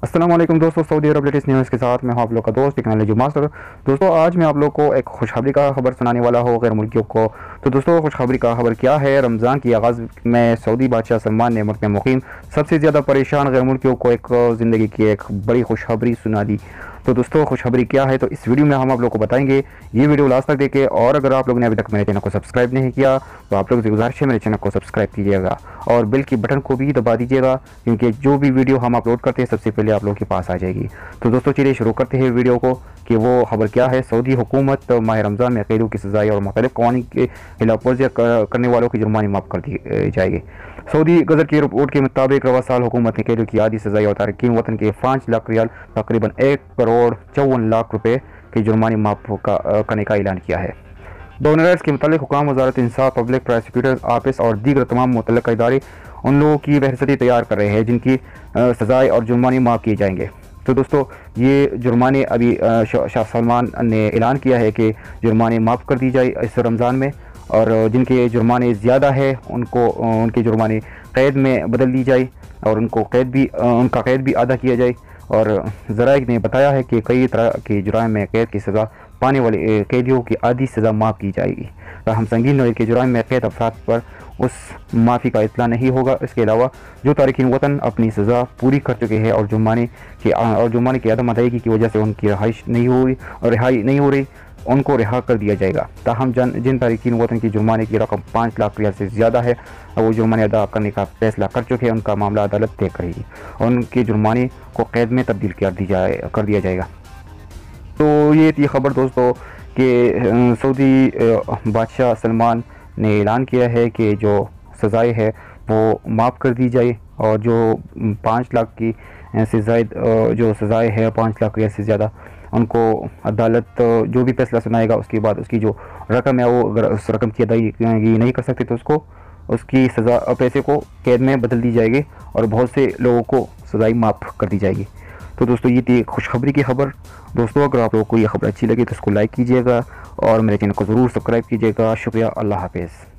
अस्सलाम वालेकुम दोस्तों, सऊदी अरब लेटेस्ट न्यूज़ के साथ मैं हूं आप लोग का दोस्त टेक्नोलॉजी मास्टर। दोस्तों आज मैं आप लोग को एक खुशखबरी का खबर सुनाने वाला हूं गैर मुल्कियों को। तो दोस्तों खुशखबरी का खबर क्या है? रमज़ान की आगाज़ में सऊदी बादशाह सलमान ने मुल्क में मुकीम सबसे ज़्यादा परेशान गैर मुल्कियों को एक ज़िंदगी की एक बड़ी खुशखबरी सुना दी। तो दोस्तों खुशखबरी क्या है तो इस वीडियो में हम आप लोग को बताएंगे। ये वीडियो लास्ट तक देखें और अगर आप लोगों ने अभी तक मेरे चैनल को सब्सक्राइब नहीं किया तो आप लोगों से गुजारिश है मेरे चैनल को सब्सक्राइब कीजिएगा और बेल की बटन को भी दबा दीजिएगा, क्योंकि जो भी वीडियो हम अपलोड करते हैं सबसे पहले आप लोगों के पास आ जाएगी। तो दोस्तों चलिए शुरू करते हैं वीडियो को कि वो खबर क्या है। सऊदी हुकूमत माह रमज़ान में कैदियों की सज़ाएं और मुख्तलिफ कवानीन के खिलाफ वर्जी करने वालों की जुर्मानी माफ़ कर दी जाएगी। सऊदी गज़र की रिपोर्ट के मुताबिक रवा साल हुकूमत ने कैदियों की आधी सज़ाएं और तारकीन वतन के 5 लाख रियाल तकरीबन 1,54,00,000 रुपये की जुर्मानी माफ़ करने का ऐलान किया है। डोनर्स के मुताबिक हुकाम वज़ारत इंसाफ, पब्लिक प्रोसिक्यूटर्स ऑफिस और दीगर तमाम मुतल्लिक़ इदारे उन लोगों की फहरिस्त तैयार कर रहे हैं जिनकी सज़ाएँ और जुर्माने माफ़ किए जाएंगे। तो दोस्तों ये जुर्माने अभी शाह सलमान ने ऐलान किया है कि जुर्माने माफ़ कर दी जाए इस रमज़ान में, और जिनके जुर्माने ज़्यादा है उनको उनके जुर्माने क़ैद में बदल दी जाए और उनका क़ैद भी अदा किया जाए। और ज़राइक़ ने बताया है कि कई तरह के जुराइम में क़ैद की सज़ा पाने वाले कैदियों की आधी सज़ा माफ़ की जाएगी। हम संगीन नौई के जुराइम में क़ैद अफराद पर उस माफ़ी का इतला नहीं होगा। इसके अलावा जो तारिकीन वतन अपनी सज़ा पूरी कर चुके हैं और जुर्माने की अदम अदायगी की वजह से उनकी रिहाई नहीं हो रही उनको रिहा कर दिया जाएगा। ताहम जिन तारिकीन वतन की जुर्माने की रकम 5 लाख रियाल से ज़्यादा है वो जुर्माने अदा करने का फैसला कर चुके हैं, उनका मामला अदालत तय करेगी और उनके जुर्माने को क़ैद में तब्दील कर दिया जाएगा। तो ये थी खबर दोस्तों कि सऊदी बादशाह सलमान ने ऐलान किया है कि जो सज़ाएँ है वो माफ़ कर दी जाए और जो 5 लाख की से ज़ायद जो सज़ाएँ है 5 लाख रियाल से ज़्यादा उनको अदालत जो भी फैसला सुनाएगा उसके बाद उसकी जो रकम है वो अगर उस रकम की अदायगी नहीं कर सकते तो उसकी सज़ा पैसे को कैद में बदल दी जाएगी और बहुत से लोगों को सज़ाई माफ़ कर दी जाएगी। तो दोस्तों ये थी खुशखबरी की खबर। दोस्तों अगर आप लोगों को ये खबर अच्छी लगी तो इसको लाइक कीजिएगा और मेरे चैनल को ज़रूर सब्सक्राइब कीजिएगा। शुक्रिया, अल्लाह हाफ़िज़।